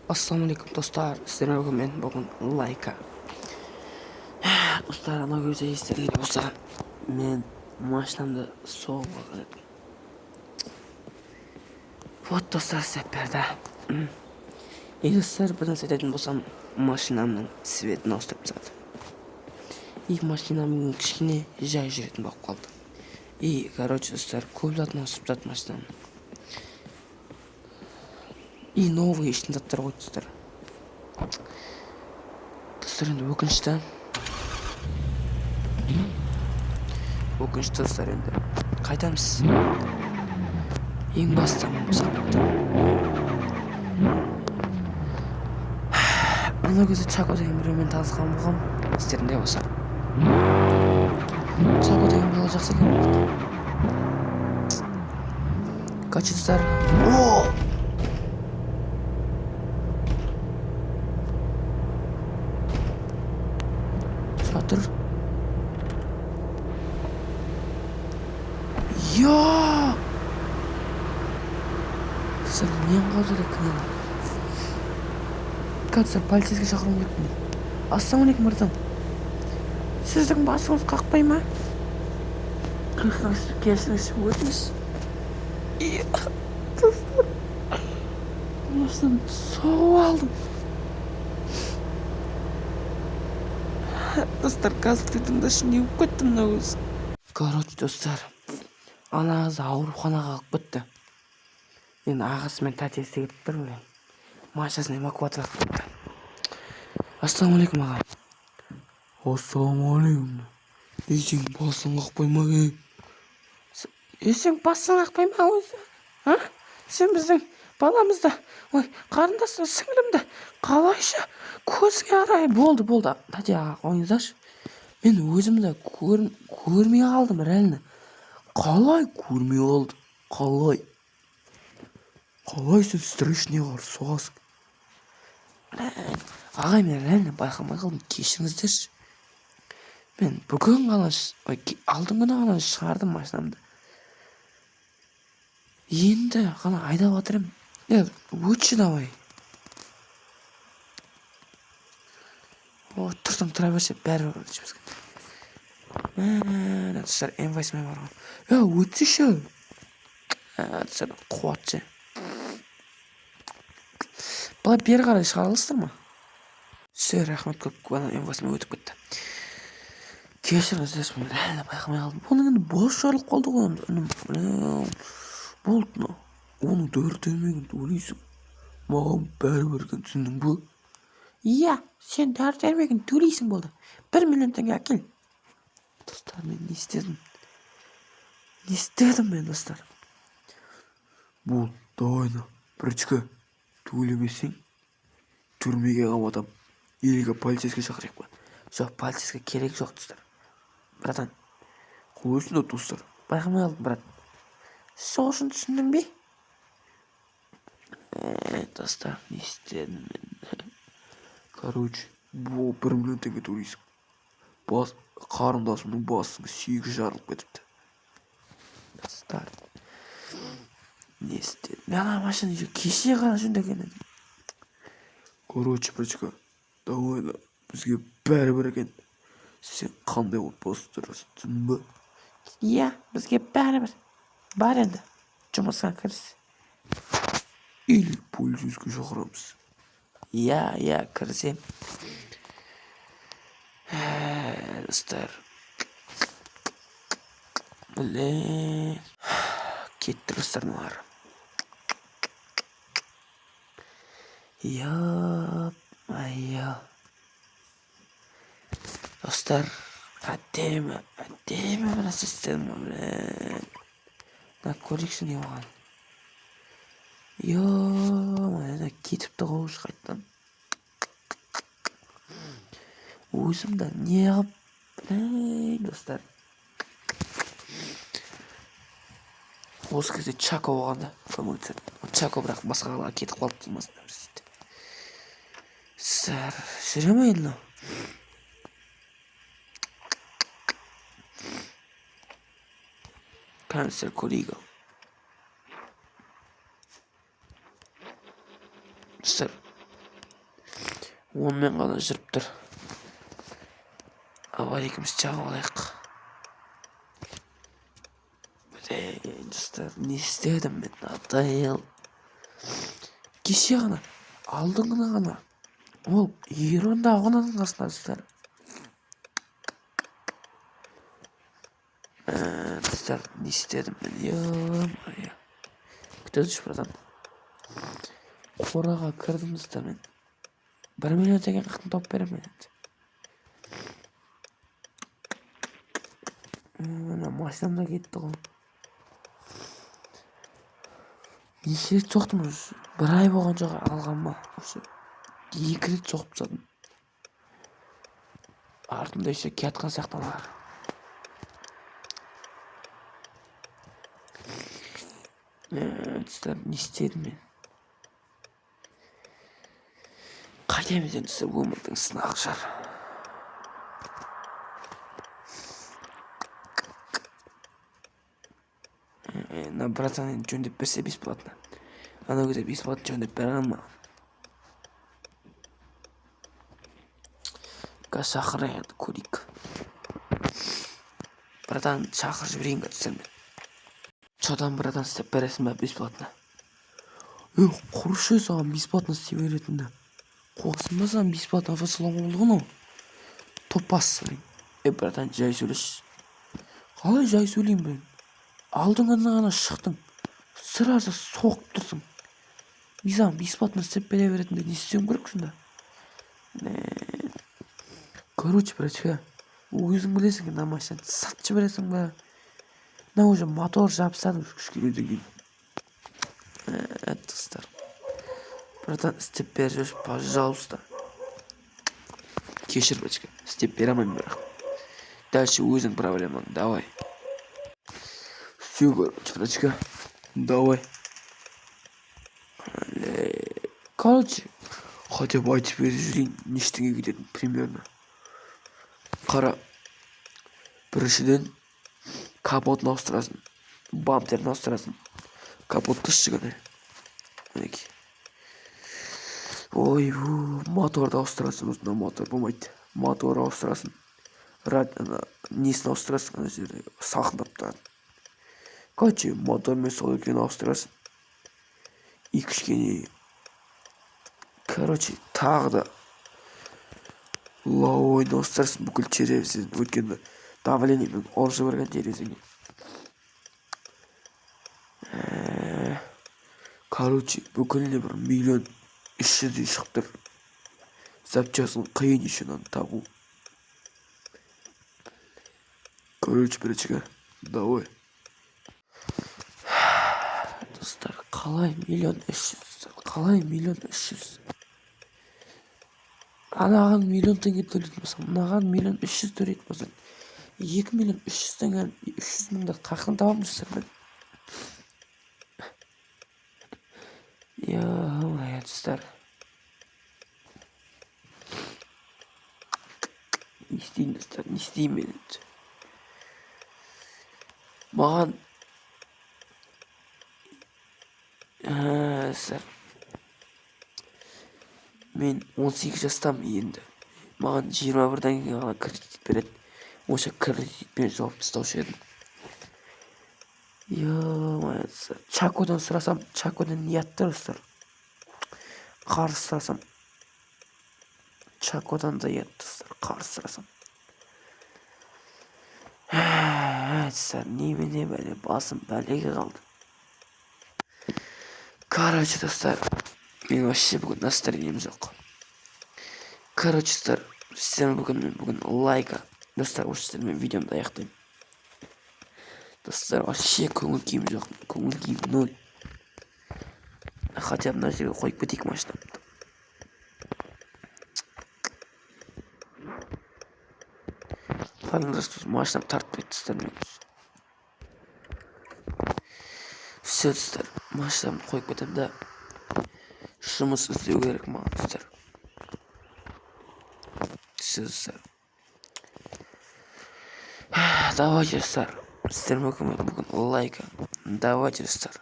Ассалаумағалейкум достар, сіздермен мен бүгін лайка. Достар, ана кезде естеріңізде болса, мен машинамды соғып алған едім. Вот достар, істеп берді. Достар, бір нәрсе айтатын болсам, машинамның цветін ауыстырып тастады. Машинамның кішкене жай жүретін болып қалды. Короче, достар, көп затын ауыстырып тастады машинамның. Новый ешін заттар қойды достар. Достар, енді өкінішті достар, енді қайтамыз. Ең бастамын болсақпытты. Ана кезде Чако деген біреумен танысқан болғам, естерінде болса. Чако деген бала жақсы екен болды. Качы достар. Жатыр. Достар, мен қалды да кінәлі. Достар, полицейге шақыруым керек мен. Ассалаумағалейкум, братан. Сіздің басыңыз қақпай ма? Келсіңіз, өтіңіз. Достар, осыдан соғып алдым. Достар, қазір тыңдашы, не болып кетті мына өзі. Короче, достар, ана қыз ауруханаға алып кетті. Енді ағасы мен тәтесі келіп тұр, білем. Машинасын эвакуация қылып кетті. Ассалаумағалейкум, аға. Ассалаумағалейкум. Сен басың қақпай ма? Сен басың қақпай ма өзі? Сен біздің баламызды, қарындасың, сіңлімді қалайша көзіңе қарай? Болды. Тәте аға, қойыңыздаршы. Мен өзімді көрмей қалдым, реально. Қалай көрмей қалды? Қалай сен встречный қар соғасың? Ағай, мен реально байқамай қалдым, кешіріңіздерші. Мен бүгін ғана, алдың күні ғана шығардым машинамды. Енді ғана айдап жатырмын. Өтші давай. Тұрсаң тұра берші, бәрі бар бізге. Достар, М8 бар ғой. Өтсеші. Достар, қуатшы. Бұлай бері қарай шығарылыстыр ма? Рахмет көп, М8 өтіп кетті. Кешіріңіздерші, мен реально байқамай қалдым. Оның енді бос жарылып қалды ғой. Болды, оның дәрі-дәрмегін төлейсің. Маған бәрібір екен, түсіндің бе? Сен дәрі-дәрмегін төлейсің болды. 1 миллион теңге әкел. Достар, мен не істедім мен, достар? Болды, давайна. Бірічкі, төлемесең, түрмеге қаматам. Елге полицейске шақырайық па? Жоқ, полицейске керек жоқ, достар. Братан, қойсын да, достар. Байқамай қалдым, брат. Соғышын түсіндің бе? Достар, не істедім мен? Короче, бұл 1 миллион теңге төлейсің. Қарындасымның басының сүйегі жарылып кетіпті. Достар, не істедім? Мен ана машина кеше ғана жөндеген едім. Короче, брачка, давай, бізге бәрібір екен. Сен қандай отбасы тұрасың, түсіндің бе? Бізге бәрібір. Бар енді, жұмысқа кіріс. Или полицейске шақырамыз. Кірісем. Достар. Кетті достар мылар. Достар, әдемі бір нәрсе істедім, блин. Көрейікші не оған. Мына кетіпті ғой қайттан. Өзімді не қып, блин, достар. Осы кезде Чако оғанда көмектесін. Чако бірақ басқа қалаға кетіп қалып тұрмасын. Сәр, жүре ме енді? Канцлер Кориго. достар. Онымен ғана жүріп тұр. Аварийкіміз жағып алайық. Достар, не істедім мен? Атайыл. Кеше ғана, алдыңғыны ғана. Ол Иронда ағынан қасына достар. Достар, не істедім мен? Ё-мо-ё. Күтіңізші братан. Қораға кірдім достар мен. 1 миллион теңге қақтың тауып беремін енді. Машинамда кетті ғой. Неше рет соқтым уже. 1 ай болған жоқ алған ма. 2 рет соғып тастадым. Артымда еще кетқан сияқтанар. Достар, не істедім мен? Қайтеміз енді достар, өмірдің сынағы шығар. Братан енді жөндеп берсе бесплатно. Ана кезде бесплатно жөндеп берген маған. Қазір шақырайық енді көрейік. Братан шақырып жіберейін достар мен. Содан братан істеп бересің бе бесплатно? Құрышы саған бесплатно істеп беретінді. Қоқсын ба саған бесплатно высылан болды ғой. Топассың. Братан жай сөйлеш. Қалай жай сөйлеймін ben? Алдыңғыны ғана шықтың. Сразу соғып тұрсың. Мен саған бесплатно істеп бере беретінді не істеуім керек сонда? Короче, братчика, өзің білесің на машинаны сатып жібересің ба? Мына уже мотор жабыстадым кішкенеден кейін. Достар. Братан, істеп беріп, пожалуйста. Кешір, братчика, істеп бере алмаймын бірақ. Дальше өзің проблемаң, давай. Все, короче, братчика, давай. Короче, хотя бы айтып беріп жүрейін, нештеңе кететін примерно. Қара, біріншіден капотын ауыстырасың, бамперін ауыстырасың, капотты шығыны. Мінеки. Ой, моторды ауыстырасың, осында мотор болмайды. Мотор ауыстырасың, несін ауыстырасың, ана жерде салқындап тұрады. Короче, мотор мен сол екеуін ауыстырасың. И кішкене, короче, тағы да лауойын ауыстырасың бүкіл терезесін, өйткені давлениемен ұрып жіберген терезеңе. Короче, бүкіліне 1 миллион 300 шығып тұр. Запчасын қиын еще надо табу. Короче, братчика, давай. Достар, қалай 1 300 000, қалай 1 300 000? Анаған 1 миллион теңге төлейтін болсам, мынаған 1 300 000 төлейтін болсам, 2 300 000 300 000-ді қақтың табамын достар мен. Ё-мо-ё, достар. Не істеймін достар, не істеймін мен енді. Маған достар, мен 18 жастамын енді. Маған 21-дан кейін ғана кредит береді. Осы кредитпен жауып тастаушы едім. Ё-мо-ё, Чакодан сұрасам, Чакодан ұятты достар. Қарсы сұрасам, Чакодан да ұятты достар, қарсы сұрасам. Достар, немене бәле, басым бәлеге қалды. Короче, достар, мен вообще бүгін настроением жоқ. Короче, достар, сіздермен бүгін лайка. Достар, осы сіздермен видеомды аяқтаймын. Достар, вообще көңіл күйім жоқ, көңіл күйім 0. Хотя мына жерге қойып кетейік машинамды. Машинам тартып кетті достар мен. Все, достар, машинамды қойып кетем да жұмыс істеу керек маған достар. Все, достар. Давайте, достар, сіздер бүгін лайка. Давайте, достар.